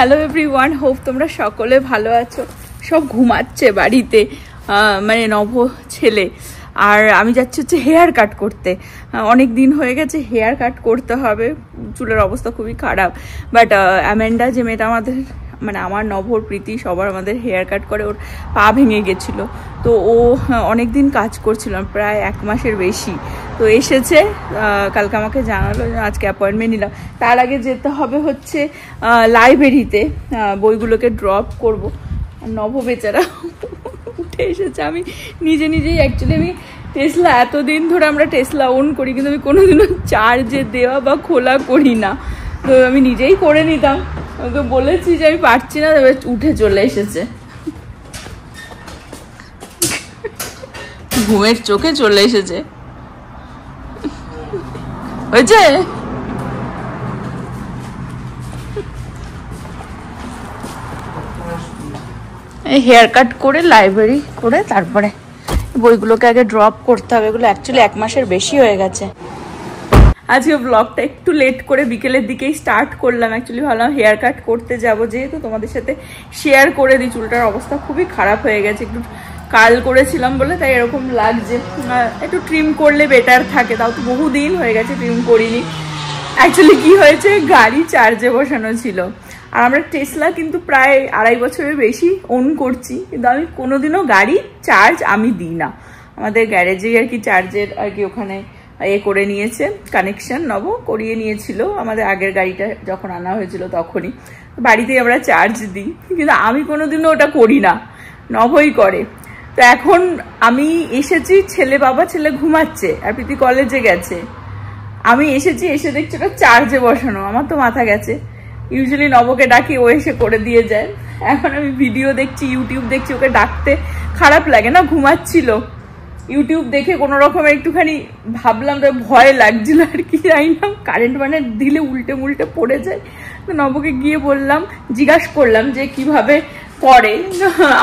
Hello everyone, hope তোমরা সকলে ভালো আছো। সব ঘুমাচ্ছে বাড়িতে, মানে নভ ছেলে আর আমি যাচ্ছি হচ্ছে হেয়ার কাট করতে। অনেক দিন হয়ে গেছে, হেয়ার কাট করতে হবে, চুলের অবস্থা খুবই খারাপ। বাট অ্যামেন্ডা যে মেয়েটা আমাদের, মানে আমার নভর প্রীতি সবার আমাদের হেয়ার কাট করে, ওর পা ভেঙে গেছিলো। তো ও অনেক দিন কাজ করছিল, প্রায় 1 মাসের বেশি। তো এসেছে, কালকে আমাকে জানালো, আজকে অ্যাপয়েন্টমেন্ট নিলাম। তার আগে যেতে হবে হচ্ছে লাইব্রেরিতে, বইগুলোকে ড্রপ করব। নভ বেচারা উঠে এসেছে। আমি নিজেই অ্যাকচুয়ালি আমি টেসলা, এতদিন ধরে আমরা টেসলা অন করি, কিন্তু আমি কোনোদিনও চার্জে দেওয়া বা খোলা করি না। তো আমি নিজেই করে নিতাম, তো বলেছি যে আমি পারছি না, তবে উঠে চলে এসেছে, ঘুমের চোখে চলে এসেছে। হয়েছে হেয়ার কাট করে লাইব্রেরি করে তারপরে বইগুলোকে আগে ড্রপ করতে হবে। এগুলো অ্যাকচুয়ালি 1 মাসের বেশি হয়ে গেছে। আজকে ব্লগটা একটু লেট করে বিকেলের দিকেই স্টার্ট করলাম। অ্যাকচুয়ালি ভাবলাম হেয়ার কাট করতে যাবো, যেহেতু তোমাদের সাথে শেয়ার করে দিই। চুলটার অবস্থা খুবই খারাপ হয়ে গেছে, একটু কাল করেছিলাম বলে তাই এরকম লাগছে। একটু ট্রিম করলে বেটার থাকে, তাও তো বহুদিন হয়ে গেছে ট্রিম করিনি। অ্যাকচুয়ালি কি হয়েছে, গাড়ি চার্জে বসানো ছিল, আর আমরা টেসলা কিন্তু প্রায় 2.5 বছরের বেশি অন করছি, কিন্তু আমি কোনোদিনও গাড়ি চার্জ আমি দিই না। আমাদের গ্যারেজেই আর কি চার্জের আর কি ওখানে করে নিয়েছে, কানেকশন নব করিয়ে নিয়েছিল আমাদের আগের গাড়িটা যখন আনা হয়েছিল, তখনই বাড়িতেই আমরা চার্জ দিই। কিন্তু আমি কোনোদিনও ওটা করি না, নভই করে। তো এখন আমি এসেছি, ছেলে ঘুমাচ্ছে আর প্রীতি কলেজে গেছে। আমি এসেছি, এসে দেখছি ওটা চার্জে বসানো। আমার তো মাথা গেছে। ইউজুয়ালি নবকে ডাকি, ও এসে করে দিয়ে যায়। এখন আমি ভিডিও দেখছি, ইউটিউব দেখছি, ওকে ডাকতে খারাপ লাগে না, ঘুমাচ্ছিল। ইউটিউব দেখে কোনো রকম একটুখানি ভাবলাম, তো ভয় লাগছিল আর কি, জানি না কারেন্ট দিলে উল্টে মুল্টে পড়ে যায়। তো নবকে গিয়ে বললাম, জিজ্ঞাসা করলাম যে কিভাবে করে।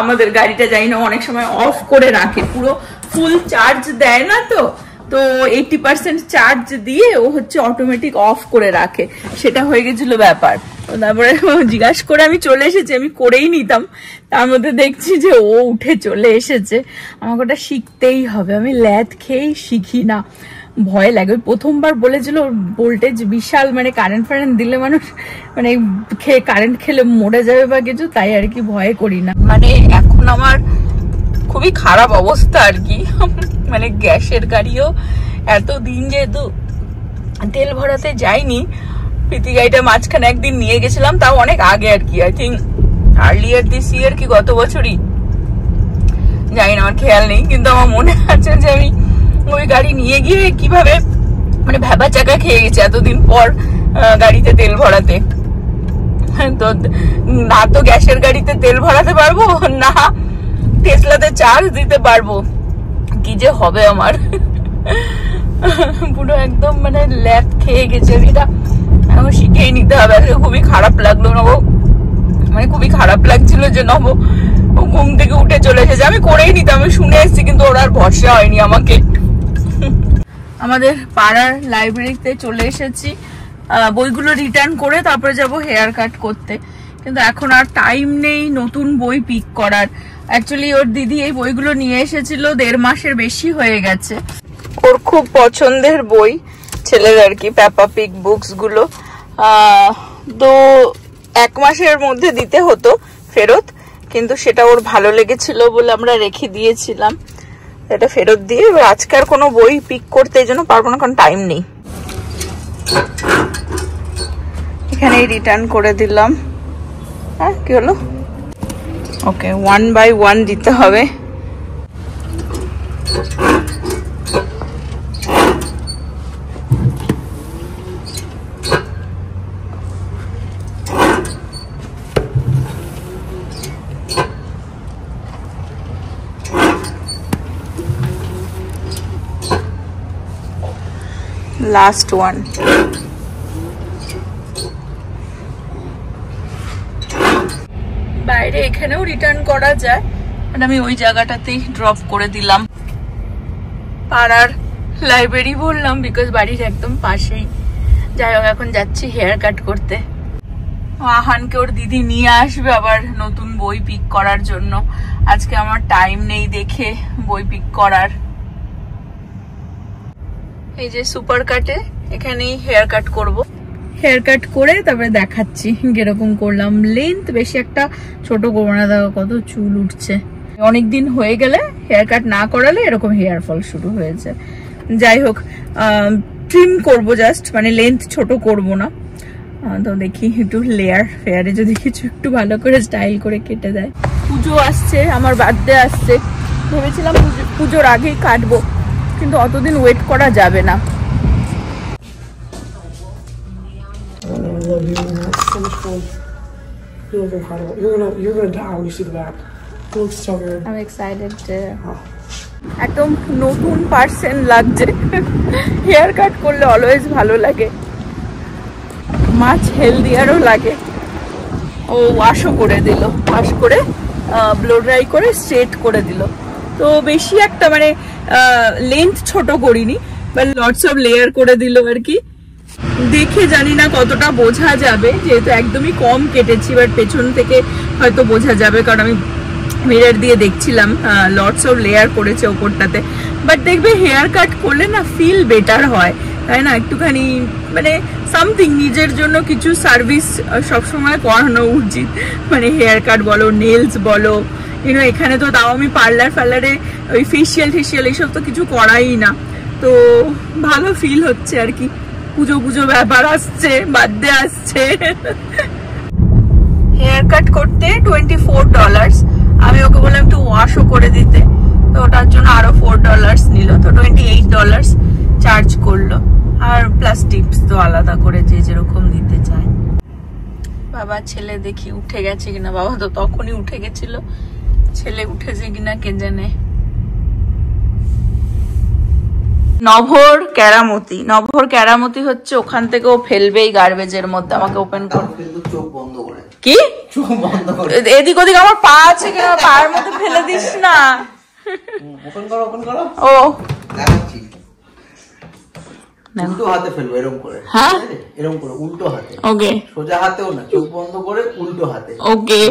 আমাদের গাড়িটা জানি না, অনেক সময় অফ করে রাখে, পুরো ফুল চার্জ দেয় না। তো 80% চার্জ দিয়ে ও হচ্ছে অটোমেটিক অফ করে রাখে, সেটা হয়ে গেছিল ব্যাপার। তারপরে জিজ্ঞাসা করে আমি চলে এসেছি, আমি করেই নিতাম। তার মধ্যে দেখছি যে ও উঠে চলে এসেছে। আমাকে ওটা শিখতেই হবে, আমি ল্যাদ খেয়েই শিখি না, ভয় লাগে। প্রথমবার বলেছিল ভোল্টেজ বিশাল, মানে কারেন্ট দিলে মানুষ মানে কারেন্ট খেলে মরে যাবে বা কিছু, তাই আর কি ভয় করি না। মানে এখন আমার খুবই খারাপ অবস্থা আর কি, মানে গ্যাসের গাড়িও এতদিন যেহেতু তেল ভরাতে যাইনি, প্রীতি গাড়িটা মাঝখানে একদিন নিয়ে গেছিলাম, তাও অনেক আগে আর কি, আই থিঙ্ক আর্লিয়ার দিস ইয়ার কি গত বছরই, জানি না, আমার খেয়াল নেই। কিন্তু আমার মনে আছে যে আমি ওই গাড়ি নিয়ে গিয়ে কিভাবে মানে ভেবা চাকা খেয়ে গেছে এতদিন পর গাড়িতে তেল ভরাতে। তো না তো গ্যাসের গাড়িতে তেল ভরাতে পারবো, না টেসলাতে চার্জ দিতে পারবো, কি যে হবে আমার। পুরো একদম মানে ল্যাদ খেয়ে গেছে, এটা এখন শিখেই নিতে হবে। খুবই খারাপ লাগলো নব, মানে খুবই খারাপ লাগছিল যে নব ঘুম থেকে উঠে চলে এসেছে। আমি করেই নিতাম, আমি শুনে এসেছি, কিন্তু ওর আর ভরসা হয়নি আমাকে। আমাদের পাড়ার লাইব্রেরিতে চলে এসেছি, বইগুলো রিটার্ন করে তারপরে যাব হেয়ার কাট করতে। কিন্তু এখন আর টাইম নেই নতুন বই পিক করার। অ্যাকচুয়ালি ওর দিদি এই বইগুলো নিয়ে এসেছিল, 1.5 মাসের বেশি হয়ে গেছে। ওর খুব পছন্দের বই ছেলের আর কি, পেপা পিগ বুকস গুলো। তো 1 মাসের মধ্যে দিতে হতো ফেরত, কিন্তু সেটা ওর ভালো লেগেছিল বলে আমরা রেখে দিয়েছিলাম, এটা ফেরত দিয়ে। এবার আজকে আর কোনো বই পিক করতে এই জন্য পারবো না, কারণ টাইম নেই। এখানেই রিটার্ন করে দিলাম। হ্যাঁ, কি হলো? ওকে, 1 by 1 দিতে হবে। Last one. বাইরে এখানেও রিটার্ন করা যায়, বাট আমি ওই জায়গাটাতেই ড্রপ করে দিলাম। পাড়ার লাইব্রেরি বললাম বিকজ বাড়ির একদম পাশেই। যাই হোক, এখন যাচ্ছি হেয়ার কাট করতে। আহানকে ওর দিদি নিয়ে আসবে আবার নতুন বই পিক করার জন্য। আজকে আমার টাইম নেই দেখে বই পিক করার। এই যে সুপার কাটে এখানেই হেয়ার কাট করব। হেয়ার কাট করে তারপরে দেখাচ্ছি কিরকম করলাম। লেন্থ বেশি একটা ছোট করবো না, দেখো কত চুল উঠছে। অনেকদিন হয়ে গেলে হেয়ার কাট না করালে এরকম হেয়ার ফল শুরু হয়েছে। যাই হোক, ট্রিম করব জাস্ট, মানে লেন্থ ছোট করব না। তো দেখি একটু লেয়ার ফেয়ারে যদি কিছু একটু ভালো করে স্টাইল করে কেটে দেয়। পুজো আসছে, আমার বার্থডে আসছে, ভেবেছিলাম পুজোর আগেই কাটবো, কিন্তু অতদিন ওয়েট করা যাবে না। I'm excited. একদম নতুন পার্সন লাগছে। হেয়ার কাট করলে অলওয়েজ ভালো লাগে, মাছ হেলদিয়ারও লাগে। ও ওয়াশও করে দিল, ওয়াশ করে ব্লো ড্রাই করে স্ট্রেট করে দিল। তো বেশি একটা মানে লেন্থ ছোট করিনি, বাট লটস অফ লেয়ার করে দিল আর কি। দেখে জানি না কতটা বোঝা যাবে, যেহেতু একদমই কম কেটেছি, বাট পেছন থেকে হয়তো বোঝা যাবে, কারণ আমি মিরর দিয়ে দেখছিলাম লটস অফ লেয়ার করেছে ওপরটাতে। বাট দেখবে হেয়ার কাট করলে না ফিল বেটার হয়, তাই না? একটুখানি মানে সামথিং নিজের জন্য কিছু সার্ভিস সবসময় করানো উচিত, মানে হেয়ার কাট বলো, নেলস বলো, ইউনো। এখানে তো তাও আমি পার্লারে ওই ফেসিয়াল এইসব তো কিছু করাই না, তো ভালো ফিল হচ্ছে আর কি। পুজো ব্যাপার আসছে, বার্থডে আসছে। হেয়ার কাট করতে $24, আমি ওকে বললাম একটু ওয়াশও করে দিতে, তো ওটার জন্য আরো $4 নিল, তো $28 চার্জ করলো। আর প্লাস টিপস তো আলাদা করে যে যেরকম দিতে চায়। বাবা ছেলে দেখি উঠে গেছে কিনা, বাবা তো তখনই উঠে গেছিল, ছেলে উঠেছে কিনা কে জানে। নভর কেরামতি হচ্ছে ওখান থেকে ও ফেলবে এই গার্বেজের মধ্যে। আমাকে ওপেন করে চোখ বন্ধ করে, কি চোখ বন্ধ করে এদিক ওদিক আমার পা আছে কিনা, পায়ের মধ্যে ফেলে দিস না। ওপেন করো ও দেখাচ্ছি। উল্টো হাতে ফেলবো, এরকম করে। হ্যাঁ, এরকম করে উল্টো হাতে। ওকে, সোজা হাতেও না, চোখ বন্ধ করে উল্টো হাতে। ওকে।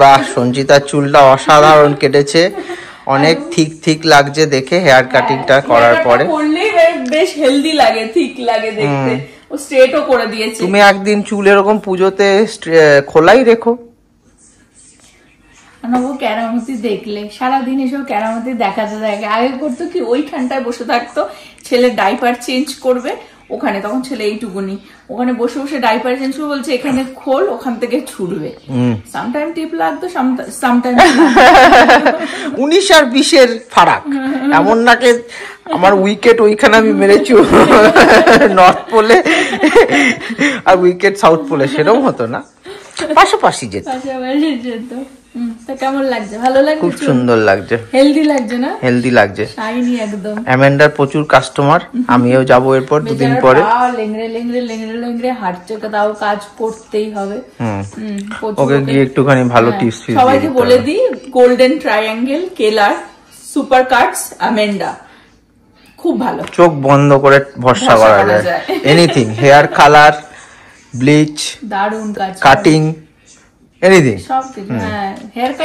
বাহ, সঞ্চিতার চুলটা অসাধারণ কেটেছে, অনেক ঠিক লাগছে দেখে। হেয়ার কাটিংটা করার পরে বেশ হেলদি লাগে, ঠিক লাগে দেখতে। ও স্ট্রেটও করে দিয়েছে। তুমি একদিন চুল এরকম পুজোতে খোলাই রেখো। কেরামতি দেখলে সারাদিন এসব কেরামতি দেখাতে থাকে। আগে করতো কি, ওইখানটায় বসে থাকতো, ছেলে ডাইপার চেঞ্জ করবে ওখানে, তখন ছেলে এইটুকুনি, ওখানে বসে বসে ডাইপার চেঞ্জ করে বলছে এখানে খোল, ওখান থেকে ছুটবে। সামটাইম টিপ লাগতো, সামটাইম 19 আর 20 ফারাক। এমন নাকি আমার উইকেট ওইখানে আমি মেরেছি নর্থ পোলে, আর উইকেট সাউথ পোলে, সেরকম হতো না, পাশাপাশি যেত। কেমন লাগছে? ভালো লাগছে, খুব সুন্দর লাগছে, হেলদি লাগছে না? হেলদি লাগছে, শাইনি একদম। অ্যামেন্ডার প্রচুর কাস্টমার, আমিও যাবো এরপর 2 দিন পরে। লেংড়ে হাঁটছে, তাও কাজ করতেই হবে। ওকে গিয়ে একটুখানি ভালো টিপস ফিস সবাইকে বলে দিই, গোল্ডেন ট্রায়াঙ্গেল, কেলার, সুপার কাটস, অ্যামেন্ডা, খুব ভালো। চোখ বন্ধ করে ভরসা করা যায়। এনিথিং, হেয়ার কালার, ব্লিচ, দারুণ কাজ, কাটিং, এনিথিং, সবকিছু।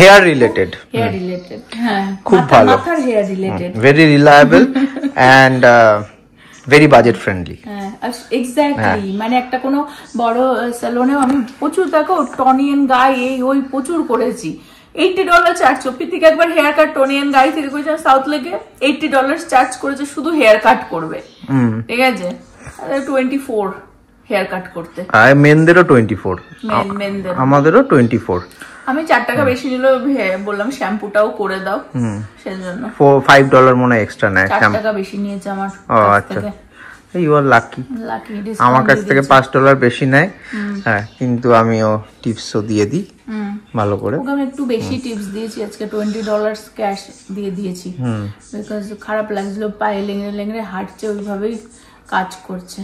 হেয়ার রিলেটেড, হ্যাঁ, খুব ভালো, মাথার hair related, very reliable and very budget friendly. Exactly, মানে একটা কোনো বড় স্যালুনেও আমি প্রচুর, দেখো টনিয়ান গাই এই ওই প্রচুর করেছি। $80 চার্জ। প্রীতিকে একবার হেয়ার কাট টনিয়ান গাই থেকে করেছে সাউথ লেকে, $80 চার্জ করেছে শুধু হেয়ার কাট করবে, ঠিক আছে? 24 হেয়ার কাট করতে। আর মেনদেরও 24, আমাদেরও 24। আমি 4 টাকা বেশি নিল, বললাম শ্যাম্পুটাও করে দাও, সেজন্য $5 মনে এক্সট্রা নেয়। 4 টাকা বেশি নিয়েছে আমার। ও আচ্ছা, ইউ আর লাকি। আমার কাছ থেকে $5 বেশি নেয়, হ্যাঁ, কিন্তু আমিও টিপসও দিয়ে দিই ভালো করে। ওকে আমি একটু বেশি টিপস দিয়েছি আজকে, $20 ক্যাশ দিয়ে দিয়েছি, বিকজ খারাপ লাগছিল, পায়ে লেংড়ে হাঁটছে, ওইভাবেই কাজ করছে।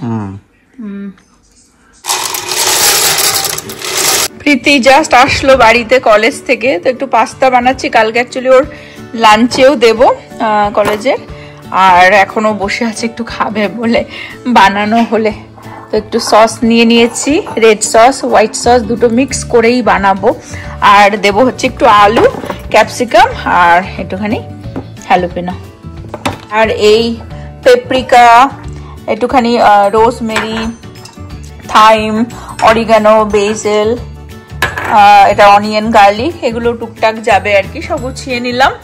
প্রীতি জাস্ট আসলো বাড়িতে কলেজ থেকে, তো একটু পাস্তা বানাচ্ছি। কালকে অ্যাকচুয়ালি ওর লাঞ্চেও দেব কলেজের। আর এখনো বসে আছে একটু খাবে বলে, বানানো হলে। তো একটু সস নিয়ে নিয়েছি, রেড সস হোয়াইট সস দুটো মিক্স করেই বানাবো। আর দেব হচ্ছে একটু আলু, ক্যাপসিকাম আর একটুখানি হ্যালোপিনো। আর এই পেপরিকা, একটুখানি রোজমেরি, থাইম, অরিগানো, বেসেল, এটা অনিয়ন, গার্লিক, এগুলো টুকটাক যাবে আর কি, সব গুছিয়ে নিলাম।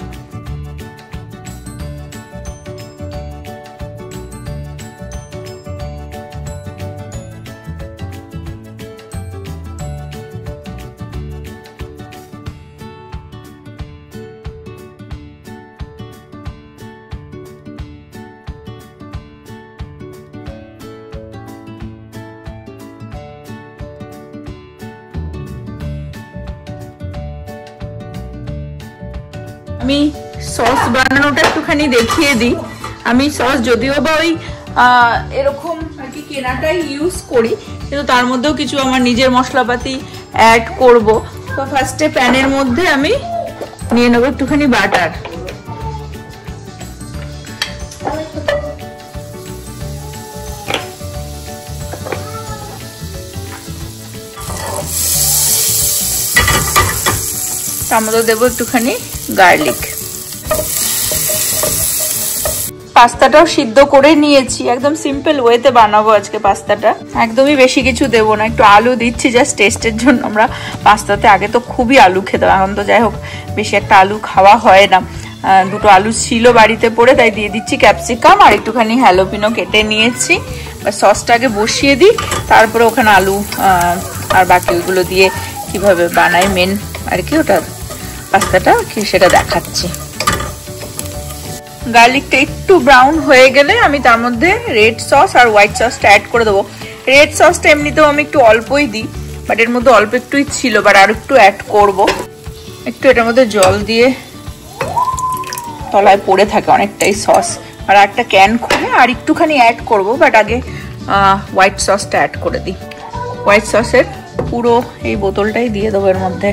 আমি সস বানানোটা একটুখানি দেখিয়ে দিই। আমি সস যদিও বা ওই এরকম আর কি কেনাটাই ইউজ করি, কিন্তু তার মধ্যেও কিছু আমার নিজের মশলাপাতি অ্যাড করব। তো ফার্স্টে প্যানের মধ্যে আমি নিয়ে নেবো একটুখানি বাটার। তার মধ্যে দেবো একটুখানি গার্লিক। পাস্তাটাও সিদ্ধ করে নিয়েছি, একদম সিম্পল ওয়েতে বানাবো আজকে পাস্তাটা। একদমই বেশি কিছু দেবো না, একটু আলু দিচ্ছি জাস্ট টেস্টের জন্য। আমরা পাস্তাতে আগে তো খুবই আলু খেতাম, এখন তো যাই হোক বেশি একটা আলু খাওয়া হয় না। দুটো আলু ছিল বাড়িতে পড়ে, তাই দিয়ে দিচ্ছি ক্যাপসিকাম আর একটুখানি হ্যালোপিনো কেটে নিয়েছি। সসটাকে বসিয়ে দিই, তারপরে ওখানে আলু আর বাকি ওইগুলো দিয়ে কিভাবে বানাই মেন আর কি ওটা পাস্তাটা কি সেটা দেখাচ্ছি। গার্লিকটা একটু ব্রাউন হয়ে গেলে আমি তার মধ্যে রেড সস আর হোয়াইট সসটা অ্যাড করে দেবো। রেড সসটা এমনিতেও আমি একটু অল্পই দিই, বাট এর মধ্যে অল্প একটুই ছিল, বাট আর একটু অ্যাড করব। একটু এটার মধ্যে জল দিয়ে, তলায় পড়ে থাকে অনেকটাই সস, আর একটা ক্যান খুলে আর একটুখানি অ্যাড করব, বাট আগে হোয়াইট সসটা অ্যাড করে দিই। হোয়াইট সসের পুরো এই বোতলটাই দিয়ে দেবো এর মধ্যে।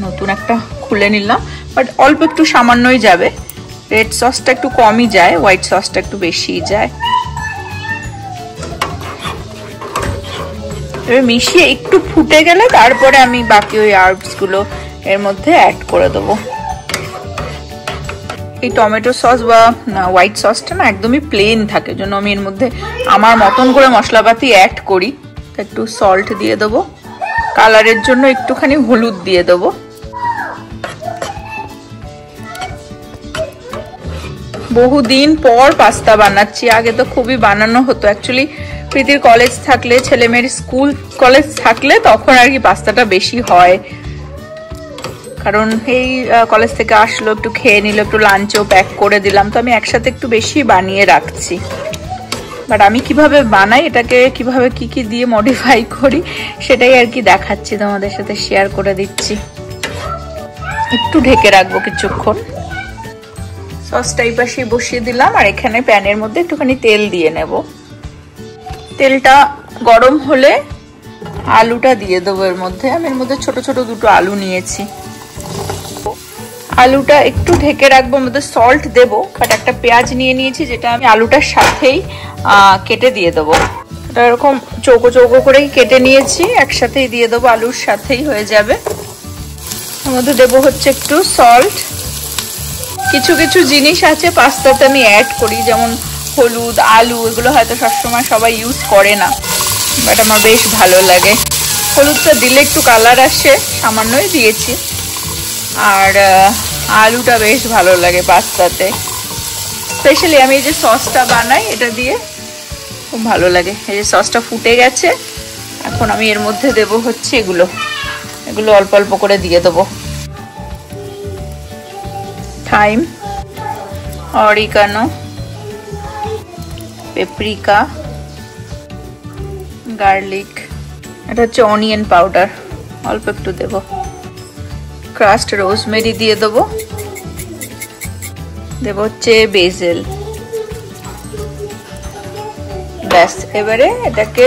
নতুন একটা খুলে নিলাম, বাট অল্প একটু সামান্যই যাবে। রেড সসটা একটু কমই যায়, হোয়াইট সসটা একটু বেশি যায়। এবার মিশিয়ে একটু ফুটে গেলে তারপরে আমি বাকি ওই হার্বস গুলো এর মধ্যে অ্যাড করে দেবো। এই টমেটো সস বা হোয়াইট সসটা না একদমই প্লেন থাকে, জন্য আমি এর মধ্যে আমার মতন করে মশলাপাতি অ্যাড করি। একটু সল্ট দিয়ে দেবো, কালারের জন্য একটুখানি হলুদ দিয়ে দেবো। বহুদিন পর পাস্তা বানাচ্ছি, আগে তো খুবই বানানো হতো। অ্যাকচুয়ালি প্রীতির কলেজ থাকলে, ছেলে মেয়ের স্কুল কলেজ থাকলে তখন আর কি পাস্তাটা বেশি হয়, কারণ এই কলেজ থেকে আসলো, একটু খেয়ে নিল, একটু লাঞ্চও প্যাক করে দিলাম, তো আমি একসাথে একটু বেশি বানিয়ে রাখছি। বাট আমি কিভাবে বানাই, এটাকে কিভাবে কি কি দিয়ে মডিফাই করি সেটাই আর কি দেখাচ্ছি, তোমাদের সাথে শেয়ার করে দিচ্ছি। একটু ঢেকে রাখবো কিছুক্ষণ। সসটা এই পাশে বসিয়ে দিলাম, আর এখানে প্যানের মধ্যে একটুখানি তেল দিয়ে নেব। তেলটা গরম হলে আলুটা দিয়ে দেবো এর মধ্যে। আমি এর মধ্যে ছোট ছোট দুটো আলু নিয়েছি। আলুটা একটু ঢেকে রাখবো, মধ্যে সল্ট দেবো, বাট একটা পেঁয়াজ নিয়ে নিয়েছি যেটা আমি আলুটার সাথেই কেটে দিয়ে দেবো। এটা এরকম চৌকো চৌকো করেই কেটে নিয়েছি, একসাথেই দিয়ে দেবো, আলুর সাথেই হয়ে যাবে। এর মধ্যে দেবো হচ্ছে একটু সল্ট। কিছু কিছু জিনিস আছে পাস্তাতে আমি অ্যাড করি, যেমন হলুদ, আলু, এগুলো হয়তো সবসময় সবাই ইউজ করে না, বাট আমার বেশ ভালো লাগে। হলুদটা দিলে একটু কালার আসে, সামান্যই দিয়েছি। আর আলুটা বেশ ভালো লাগে পাস্তাতে, স্পেশালি আমি এই যে সসটা বানাই এটা দিয়ে খুব ভালো লাগে। এই যে সসটা ফুটে গেছে, এখন আমি এর মধ্যে দেব হচ্ছে এগুলো অল্প অল্প করে দিয়ে দেবো। থাইম, অরিগানো, পেপরিকা, গার্লিক, এটা হচ্ছে অনিয়ন পাউডার, অল্প একটু দেব। ক্রাস্ট রোজমেরি দিয়ে দেবো, দেব হচ্ছে বেসেল। ব্যাস, এবারে এটাকে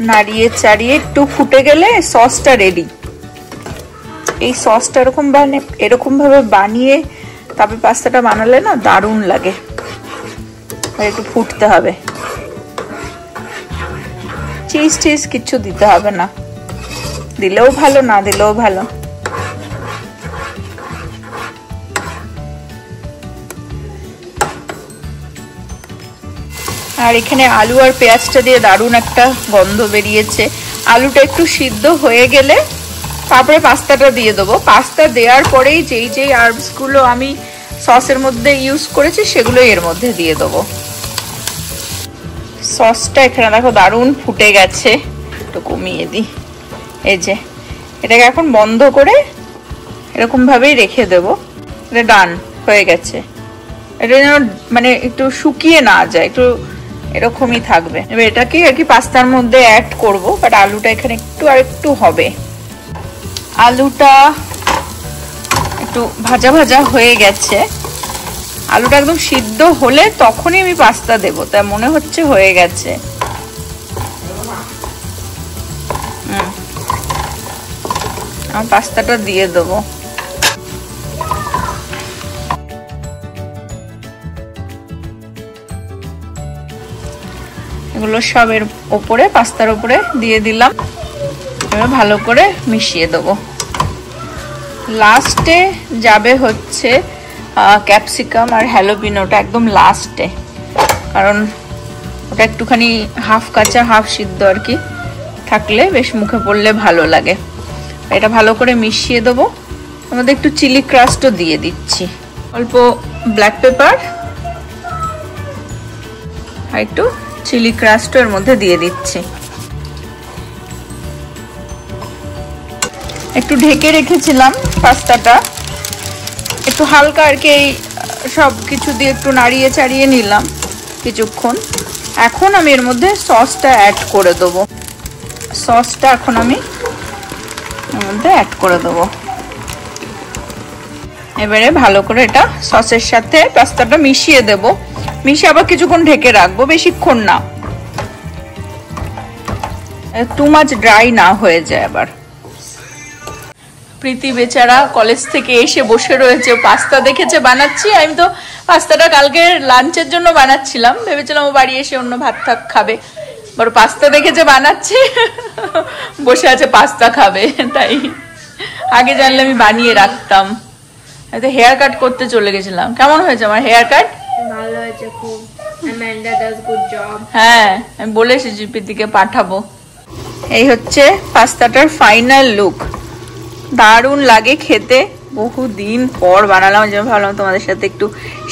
নাড়িয়ে চাড়িয়ে একটু ফুটে গেলে সসটা রেডি। এই সসটা এরকম ভাবে বানিয়ে তারপরে পাস্তাটা বানালে না দারুণ লাগে। একটু ফুটতে হবে, চিজ টিজ কিছু দিতে হবে না, দিলেও ভালো না দিলেও ভালো। আর এখানে আলু আর পেঁয়াজটা দিয়ে দারুণ একটা গন্ধ বেরিয়েছে। আলুটা একটু সিদ্ধ হয়ে গেলে তারপরে পাস্তাটা দিয়ে দেবো। পাস্তা দেওয়ার পরেই যেই যেই হার্বস গুলো আমি সসের মধ্যে ইউজ করেছি সেগুলো এর মধ্যে দিয়ে দেবো। সসটা এখানে দেখো দারুণ ফুটে গেছে, একটু কমিয়ে দিই। এই যে এটাকে এখন বন্ধ করে এরকম ভাবেই রেখে দেবো। এটা ডান হয়ে গেছে। এটা যেন মানে একটু শুকিয়ে না যায়, একটু এরকমই থাকবে। এবার এটাকে আর কি পাস্তার মধ্যে অ্যাড করব, বাট আলুটা এখানে একটু হবে। আলুটা একটু ভাজা ভাজা হয়ে গেছে। আলুটা একদম সিদ্ধ হলে তখনই আমি পাস্তা দেবো, তাই মনে হচ্ছে হয়ে গেছে। আমি পাস্তাটা দিয়ে দেবো। এগুলো সব এর উপরে পাস্তার উপরে দিয়ে দিলাম। এবার ভালো করে মিশিয়ে দেবো। লাস্টে যাবে হচ্ছে ক্যাপসিকাম আর হ্যালোপিনোটা, একদম লাস্টে, কারণ ওটা একটুখানি হাফ কাঁচা হাফ সিদ্ধ আর কি থাকলে বেশ মুখে পড়লে ভালো লাগে। এটা ভালো করে মিশিয়ে দেবো। আমাদের একটু চিলি ক্রাস্টও দিয়ে দিচ্ছি, অল্প ব্ল্যাক পেপার আর একটু চিলি ক্রাস্টও এর মধ্যে দিয়ে দিচ্ছি। একটু ঢেকে রেখেছিলাম পাস্তাটা, একটু হালকা আর কি সব কিছু দিয়ে একটু নাড়িয়ে চাড়িয়ে নিলাম কিছুক্ষণ। এখন আমি এর মধ্যে সসটা অ্যাড করে দেবো। সসটা এখন আমি এর মধ্যে অ্যাড করে দেবো। এবারে ভালো করে এটা সসের সাথে পাস্তাটা মিশিয়ে দেব। মিশিয়ে আবার কিছুক্ষণ ঢেকে রাখবো, বেশিক্ষণ না, টু মাচ ড্রাই না হয়ে যায়। আবার প্রীতি বেচারা কলেজ থেকে এসে বসে রয়েছে, পাস্তা দেখেছে বানাচ্ছি। আমি তো পাস্তাটা কালকে লাঞ্চের জন্য বানাচ্ছিলাম, ভেবেছিলাম ও বাড়ি এসে অন্য ভাত থাক খাবে, বড় পাস্তা দেখেছে বানাচ্ছি, বসে আছে পাস্তা খাবে। তাই আগে জানলে আমি বানিয়ে রাখতাম। তো হেয়ার কাট করতে চলে গেছিলাম। কেমন হয়েছে আমার হেয়ার কাট? ভালো হয়েছে খুব। Amanda does good job. হ্যাঁ, আমি বলে এসেছি প্রীতিকে পাঠাবো। এই হচ্ছে পাস্তাটার ফাইনাল লুক। দারুণ লাগে খেতে, বহুদিন পর বানালাম, যেন ভাবলাম তোমাদের সাথে একটু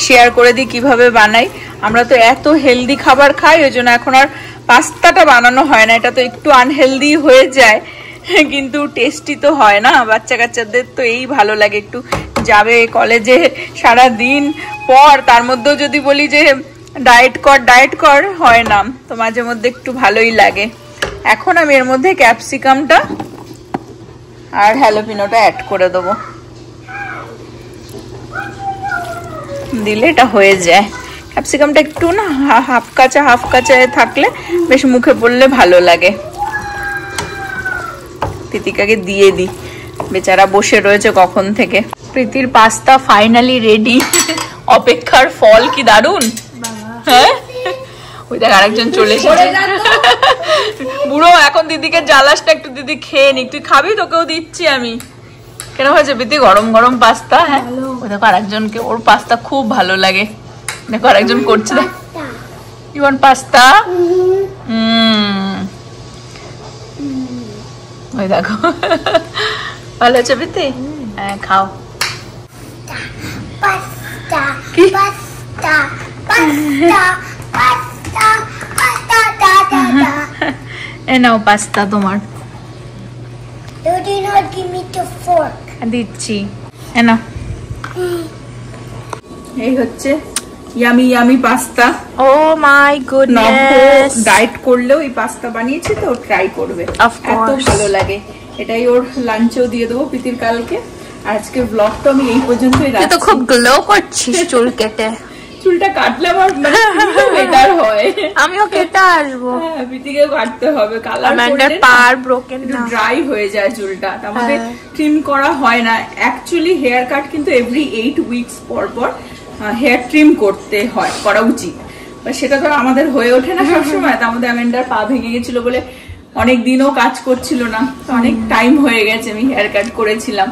শেয়ার করে দিই কিভাবে বানাই। আমরা তো এত হেলদি খাবার খাই, ওই জন্য এখন আর পাস্তাটা বানানো হয় না। এটা তো একটু আনহেলদি হয়ে যায়, কিন্তু টেস্টি তো হয় না। বাচ্চা কাচ্চাদের তো এই ভালো লাগে, একটু যাবে কলেজে সারা দিন পর, তার মধ্যেও যদি বলি যে ডায়েট কর হয় না, তো মাঝে মধ্যে একটু ভালোই লাগে। এখন আমি এর মধ্যে ক্যাপসিকামটা আর হ্যালোপিনোটা অ্যাড করে দেবো, দিলে এটা হয়ে যায়। ক্যাপসিকামটা একটু না হাফ কাঁচা থাকলে বেশ মুখে পড়লে ভালো লাগে। প্রীতিকাকে দিয়ে দিই, বেচারা বসে রয়েছে কখন থেকে। প্রীতির পাস্তা ফাইনালি রেডি। অপেক্ষার ফল কি দারুণ। হ্যাঁ, ওই দেখ আরেকজন চলে এসেছে। বুড়ো এখন দিদিকে জ্বালাসটা একটু দিদি খেয়ে নি। তুই খাবি? তোকেও দিচ্ছি আমি। কেন হয়েছে প্রীতি? গরম গরম পাস্তা। হ্যাঁ, ওই দেখো আরেকজনকে, ওর পাস্তা খুব ভালো লাগে। দেখো আরেকজন করছে, দেখ। You want pasta? ওই দেখো, ভালো আছে প্রীতি? হ্যাঁ, খাও। কি এ নাও পাস্তা তোমার, দিচ্ছি। এ নাও। এই হচ্ছে yummy yummy pasta. Oh my goodness. Diet করলেও এই পাস্তা বানিয়েছি, তো ট্রাই করবে, এত ভালো লাগে। এটাই ওর লাঞ্চেও দিয়ে দেবো প্রীতির কালকে। আজকে ব্লগটা আমি এই পর্যন্তই রাখছি। তুই তো খুব গ্লো করছিস চুল কেটে। চুলটা কাটলে আমার মানে বেটার হয়। আমিও কেটে আসবো। পিটিকেও কাটতে হবে, কালার অ্যামান্ডার পার ব্রোকেন না, ড্রাই হয়ে যায় চুলটা, আমাদের ট্রিম করা হয় না। অ্যাকচুয়ালি হেয়ার কাট কিন্তু এভরি 8 উইকস পর পর হেয়ার ট্রিম করতে হয়, করা উচিত, সেটা তো আমাদের হয়ে ওঠে না সবসময়। তো আমাদের অ্যামেন্ডার পা ভেঙে গেছিল বলে অনেক দিনও কাজ করছিল না, তো অনেক টাইম হয়ে গেছে আমি হেয়ার কাট করেছিলাম।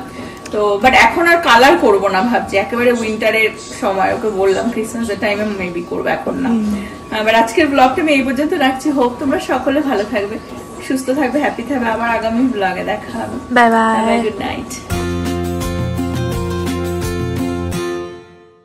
তো বাট এখন আর কালার করব না ভাবছি, একেবারে উইন্টারের সময় ওকে বললাম ক্রিসমাসের টাইমে মেবি করবো, এখন না। এবার আজকের ব্লগটা আমি এই পর্যন্ত রাখছি। হোপ তোমরা সকলে ভালো থাকবে, সুস্থ থাকবে, হ্যাপি থাকবে। আবার আগামী ব্লগে দেখা হবে। Bye bye, good night.